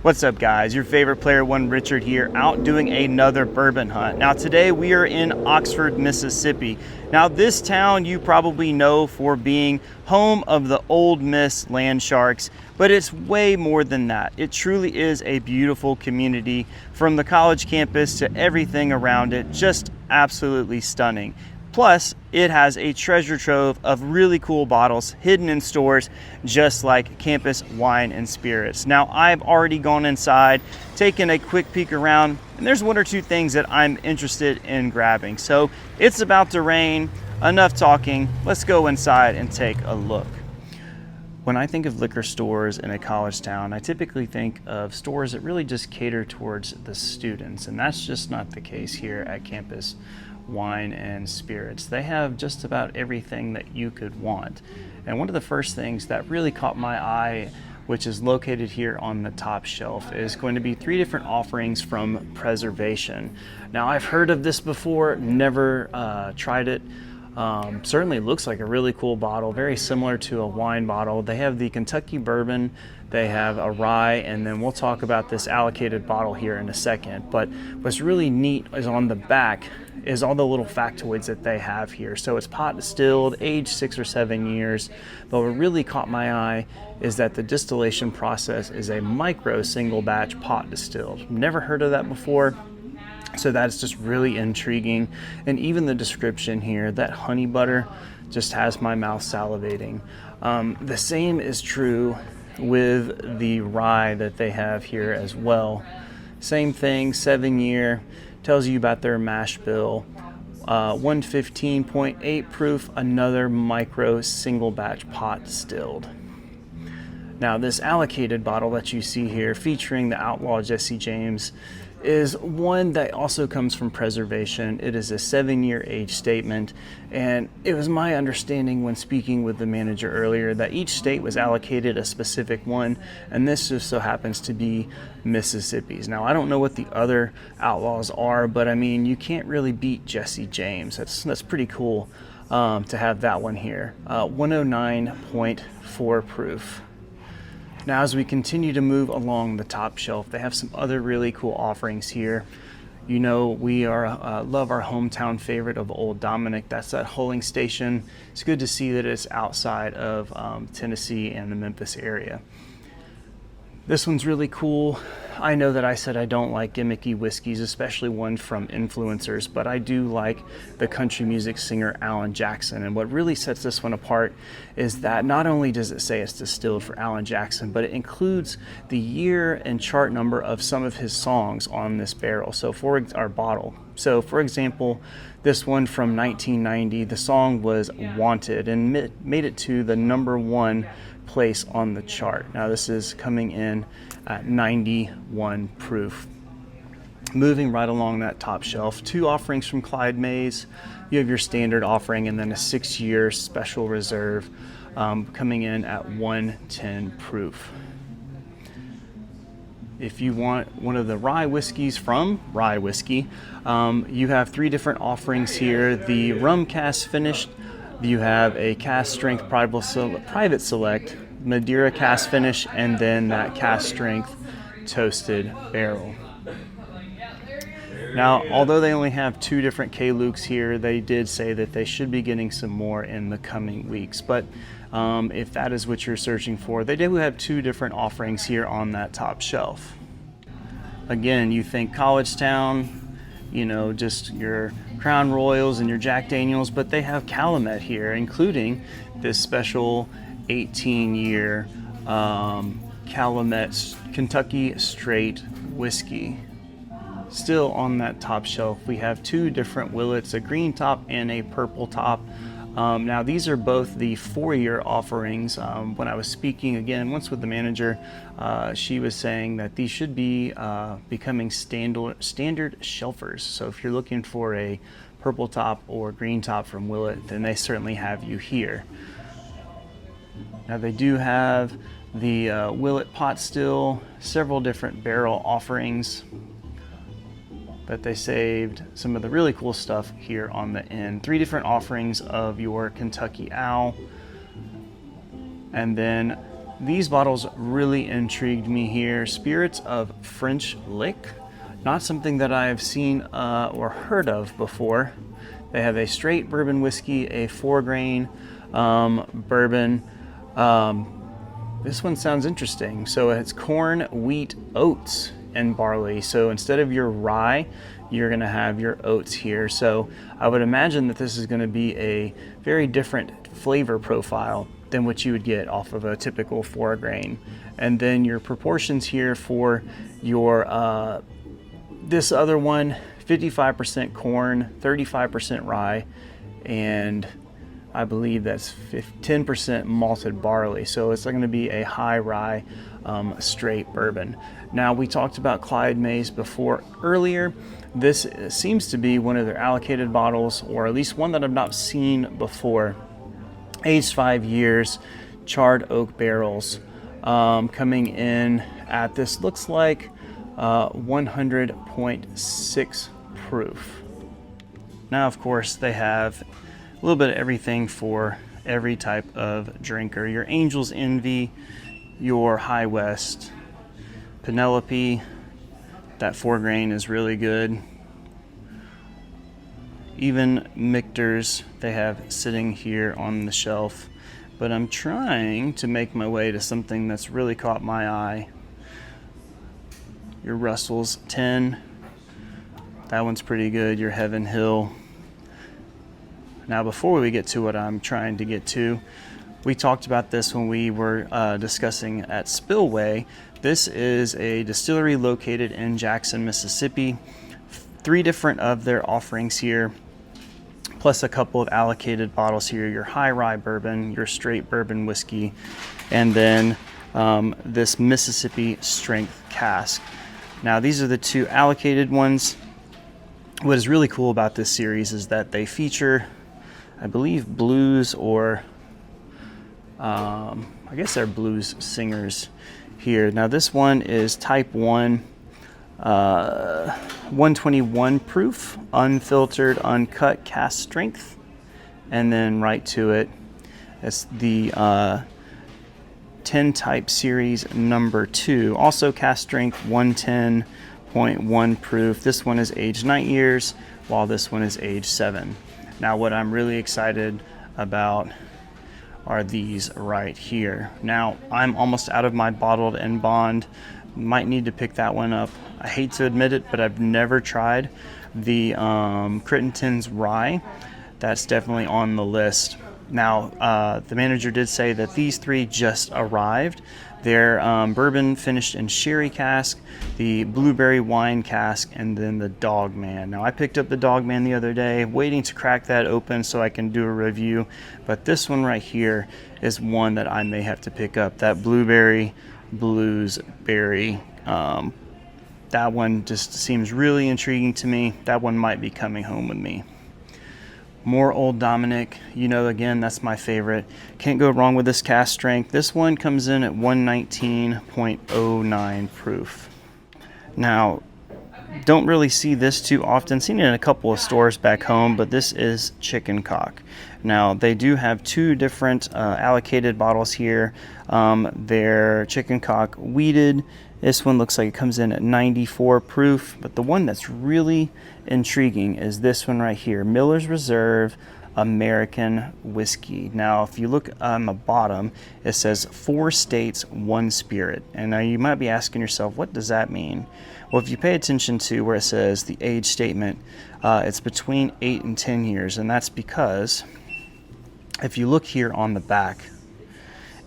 What's up, guys? Your favorite player one, Richard here, out doing another bourbon hunt. Now today we are in Oxford, Mississippi. Now this town you probably know for being home of the Ole Miss Land Sharks, but it's way more than that. It truly is a beautiful community, from the college campus to everything around it, just absolutely stunning. Plus, it has a treasure trove of really cool bottles hidden in stores, just like Campus Wine and Spirits. Now, I've already gone inside, taken a quick peek around, and there's one or two things that I'm interested in grabbing. So it's about to rain, enough talking, let's go inside and take a look. When I think of liquor stores in a college town, I typically think of stores that really just cater towards the students, and that's just not the case here at Campus Wine and Spirits. They have just about everything that you could want. And one of the first things that really caught my eye, which is located here on the top shelf, is going to be 3 different offerings from Preservation. Now, I've heard of this before, never tried it. Certainly looks like a really cool bottle, very similar to a wine bottle. They have the Kentucky Bourbon, they have a rye, and then we'll talk about this allocated bottle here in a second. But what's really neat is on the back is all the little factoids that they have here. So it's pot distilled, aged 6 or 7 years. But what really caught my eye is that the distillation process is a micro single batch pot distilled. Never heard of that before. So that's just really intriguing. And even the description here, that honey butter, just has my mouth salivating. The same is true with the rye that they have here as well. Same thing, 7-year, tells you about their mash bill. 115.8 proof, another micro single batch pot distilled. Now this allocated bottle that you see here, featuring the Outlaw Jesse James, is one that also comes from Preservation. It is a 7-year age statement, and it was my understanding when speaking with the manager earlier that each state was allocated a specific one, and this just so happens to be Mississippi's. Now, I don't know what the other Outlaws are, but I mean, you can't really beat Jesse James. That's pretty cool to have that one here. 109.4 proof. Now, as we continue to move along the top shelf, they have some other really cool offerings here. You know, we love our hometown favorite of Old Dominic. That's that hulling station. It's good to see that it's outside of Tennessee and the Memphis area. This one's really cool. I know that I said I don't like gimmicky whiskeys, especially one from influencers, but I do like the country music singer Alan Jackson. And what really sets this one apart is that not only does it say it's distilled for Alan Jackson, but it includes the year and chart number of some of his songs on this barrel. So for our bottle. So for example, this one from 1990, the song was Wanted and made it to the #1 place on the chart. Now this is coming in at 91 proof. Moving right along that top shelf, 2 offerings from Clyde Mays. You have your standard offering and then a 6-year special reserve coming in at 110 proof. If you want one of the rye whiskeys from Rye Whiskey, you have 3 different offerings here. The rum cask finished, you have a cask strength private select, Madeira cask finish, and then that cask strength toasted barrel. Now, although they only have 2 different K-Lukes here, they did say that they should be getting some more in the coming weeks. But if that is what you're searching for, they do have 2 different offerings here on that top shelf. Again, you think college town, you know, just your Crown Royals and your Jack Daniels, but they have Calumet here, including this special 18-year Calumet Kentucky Straight Whiskey. Still on that top shelf, we have 2 different Willets, a green top and a purple top. Now these are both the 4-year offerings. When I was speaking again once with the manager, she was saying that these should be becoming standard shelfers. So if you're looking for a purple top or green top from Willet, then they certainly have you here. Now they do have the Willet pot still, several different barrel offerings, but they saved some of the really cool stuff here on the end. 3 different offerings of your Kentucky Owl, and then These bottles really intrigued me here. Spirits of French Lick, not something that I have seen or heard of before. They have a straight bourbon whiskey, a 4-grain bourbon. This one sounds interesting. So it's corn, wheat, oats, and barley. So instead of your rye, you're gonna have your oats here. So I would imagine that this is gonna be a very different flavor profile than what you would get off of a typical 4-grain. And then your proportions here for your this other one, 55% corn, 35% rye, and I believe that's 10% malted barley. So it's going to be a high rye straight bourbon. Now, we talked about Clyde Mays before earlier. This seems to be one of their allocated bottles, or at least one that I've not seen before. Aged 5 years, charred oak barrels, coming in at this looks like 100.6 proof. Now, of course, they have a little bit of everything for every type of drinker. Your Angel's Envy, your High West, Penelope, that 4-grain is really good. Even Michter's they have sitting here on the shelf, but I'm trying to make my way to something that's really caught my eye. Your Russell's 10, that one's pretty good. Your Heaven Hill. Now, before we get to what I'm trying to get to, we talked about this when we were discussing at Spillway. This is a distillery located in Jackson, Mississippi. 3 different of their offerings here, plus a couple of allocated bottles here. Your high rye bourbon, your straight bourbon whiskey, and then this Mississippi strength cask. Now, these are the 2 allocated ones. What is really cool about this series is that they feature, I believe, blues or I guess they're blues singers here. Now, this one is type 1, 121 proof, unfiltered, uncut cask strength, and then right to it, it's the 10 type series number 2, also cask strength, 110.1 proof. This one is aged 9 years, while this one is aged 7. Now, what I'm really excited about are these right here. Now, I'm almost out of my bottled and bond. Might need to pick that one up. I hate to admit it, but I've never tried the Crittenden's Rye. That's definitely on the list. Now, the manager did say that these 3 just arrived. Their bourbon finished in sherry cask, the blueberry wine cask, and then the Dogman. Now, I picked up the Dogman the other day, waiting to crack that open so I can do a review. But this one right here is one that I may have to pick up. That blueberry bluesberry. That one just seems really intriguing to me. That one might be coming home with me. More Old Dominic, you know, again, that's my favorite. Can't go wrong with this cask strength. This one comes in at 119.09 proof. Now, don't really see this too often. Seen it in a couple of stores back home, but this is Chicken Cock. Now, they do have 2 different allocated bottles here. They're Chicken Cock wheated. This one looks like it comes in at 94 proof, but the one that's really intriguing is this one right here, Miller's Reserve American Whiskey. Now, if you look on the bottom, it says 4 states, 1 spirit. And now you might be asking yourself, what does that mean? Well, if you pay attention to where it says the age statement, it's between 8 and 10 years. And that's because if you look here on the back,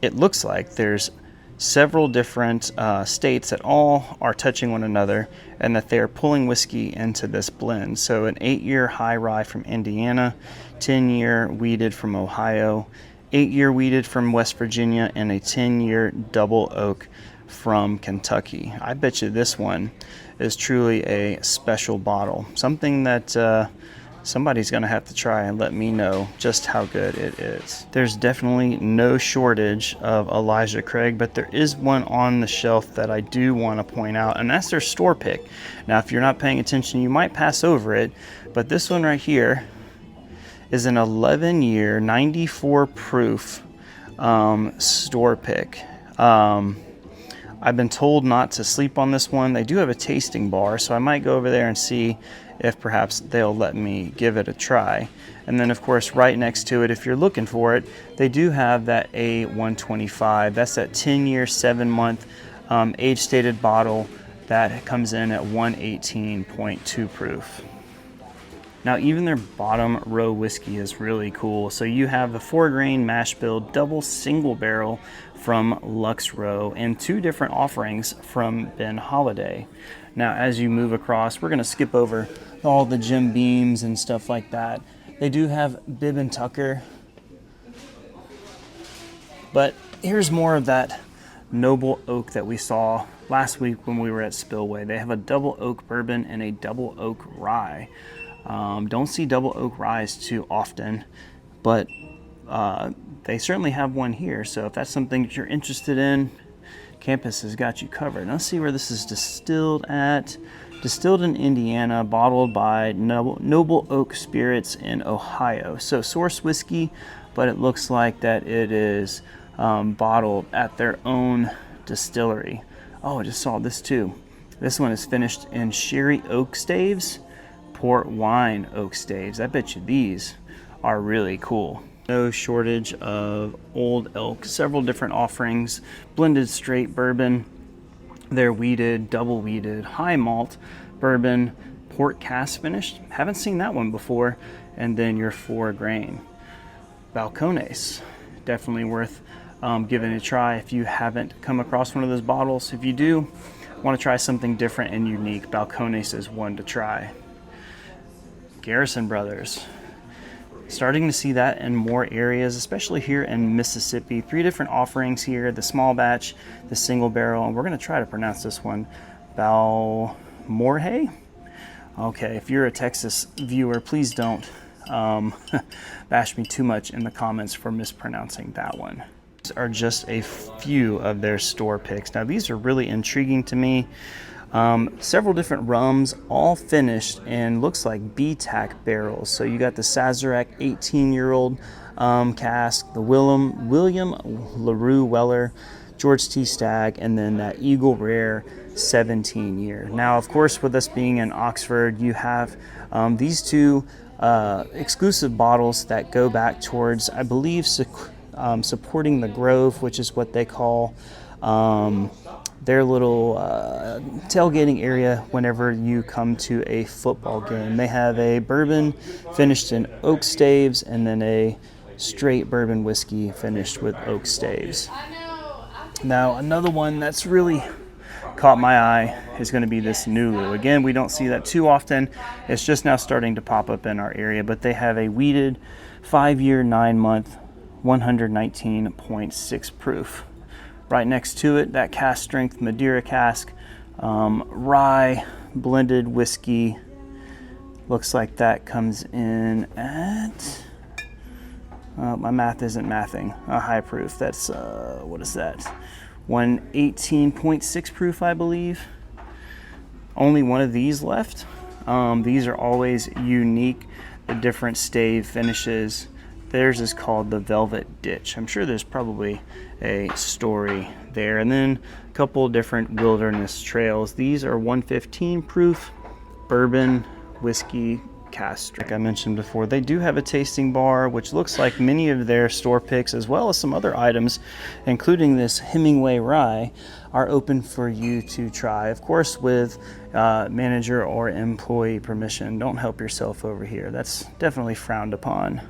it looks like there's several different states that all are touching one another, and that they're pulling whiskey into this blend. So an 8-year high rye from Indiana, 10-year wheated from Ohio, 8-year wheated from West Virginia, and a 10-year double oak from Kentucky. I bet you this one is truly a special bottle, something that somebody's going to have to try and let me know just how good it is. There's definitely no shortage of Elijah Craig, but there is one on the shelf that I do want to point out, and that's their store pick. Now, if you're not paying attention, you might pass over it, but this one right here is an 11-year, 94 proof store pick. I've been told not to sleep on this one. They do have a tasting bar, so I might go over there and see if perhaps they'll let me give it a try. And then, of course, right next to it, if you're looking for it, they do have that A125. That's that 10-year, 7-month age-stated bottle that comes in at 118.2 proof. Now, even their bottom row whiskey is really cool. So you have the 4-grain mash bill double single barrel from Lux Row and 2 different offerings from Ben Holiday. Now, as you move across, we're gonna skip over all the Jim Beams and stuff like that. They do have Bib and Tucker, but here's more of that noble oak that we saw last week when we were at Spillway. They have a double oak bourbon and a double oak rye. Don't see double oak ryes too often, but they certainly have one here. So if that's something that you're interested in, Campus has got you covered. Now let's see where this is distilled at. Distilled in Indiana, bottled by Noble Oak Spirits in Ohio. So source whiskey, but it looks like that it is bottled at their own distillery. Oh, I just saw this too. This one is finished in sherry oak staves, port wine oak staves. I bet you these are really cool. No shortage of Old Elk, several different offerings, blended straight bourbon, their wheated, double wheated, high malt bourbon, port cask finished. Haven't seen that one before. And then your 4-grain. Balcones, definitely worth giving it a try if you haven't come across one of those bottles. If you do want to try something different and unique, Balcones is one to try. Garrison Brothers. Starting to see that in more areas, especially here in Mississippi. 3 different offerings here, the small batch, the single barrel, and we're going to try to pronounce this one, Balmorhey. Okay, if you're a Texas viewer, please don't bash me too much in the comments for mispronouncing that one. These are just a few of their store picks. Now these are really intriguing to me. Several different rums, all finished in looks like BTAC barrels. So you got the Sazerac 18-year-old cask, the William LaRue Weller, George T. Stagg, and then that Eagle Rare 17-year. Now, of course, with us being in Oxford, you have these 2 exclusive bottles that go back towards, I believe, supporting the Grove, which is what they call their little tailgating area whenever you come to a football game. They have a bourbon finished in oak staves and then a straight bourbon whiskey finished with oak staves. Now, another one that's really caught my eye is going to be this Nulu. Again, we don't see that too often. It's just now starting to pop up in our area, but they have a wheated 5-year, 9-month, 119.6 proof. Right next to it, that cask strength Madeira cask, rye blended whiskey. Looks like that comes in at, my math isn't mathing, a high proof. That's, what is that? 118.6 proof, I believe. Only one of these left. These are always unique, the different stave finishes. Theirs is called the Velvet Ditch. I'm sure there's probably a story there. And then a couple different wilderness trails. These are 115 proof bourbon whiskey cask. Like I mentioned before, they do have a tasting bar, which looks like many of their store picks, as well as some other items, including this Hemingway rye, are open for you to try. Of course, with manager or employee permission. Don't help yourself over here. That's definitely frowned upon.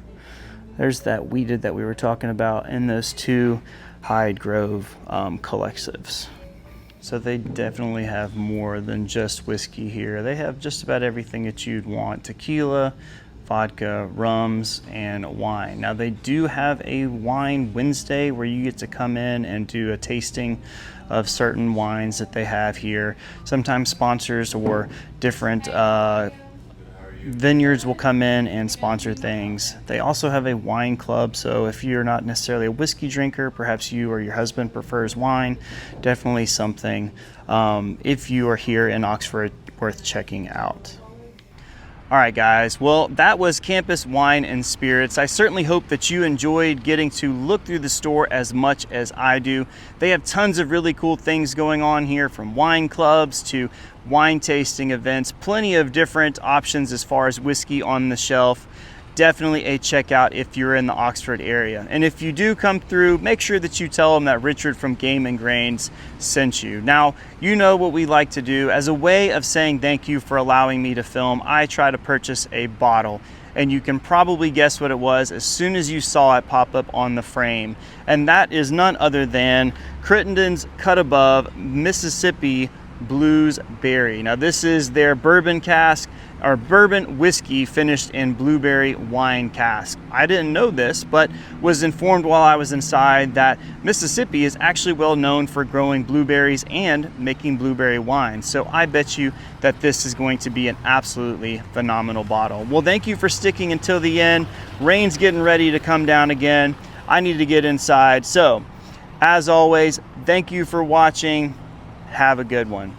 There's that wheated that we were talking about in those 2 Hyde Grove collectives. So they definitely have more than just whiskey here. They have just about everything that you'd want: tequila, vodka, rums, and wine. Now they do have a wine Wednesday where you get to come in and do a tasting of certain wines that they have here. Sometimes sponsors or different vineyards will come in and sponsor things. They also have a wine club, so if you're not necessarily a whiskey drinker, perhaps you or your husband prefers wine, definitely something if you are here in Oxford worth checking out. All right, guys, well, that was Campus Wine and Spirits. I certainly hope that you enjoyed getting to look through the store as much as I do. They have tons of really cool things going on here, from wine clubs to wine tasting events, plenty of different options as far as whiskey on the shelf. Definitely a checkout if you're in the Oxford area. And if you do come through, make sure that you tell them that Richard from Game and Grains sent you. Now, you know what we like to do. As a way of saying thank you for allowing me to film, I try to purchase a bottle. And you can probably guess what it was as soon as you saw it pop up on the frame. And that is none other than Crittenden's Cut Above Mississippi Blues Berry. Now, this is their bourbon cask, or bourbon whiskey finished in blueberry wine cask. I didn't know this, but was informed while I was inside that Mississippi is actually well known for growing blueberries and making blueberry wine. So I bet you that this is going to be an absolutely phenomenal bottle. Well, thank you for sticking until the end. Rain's getting ready to come down again. I need to get inside. So, as always, thank you for watching. Have a good one.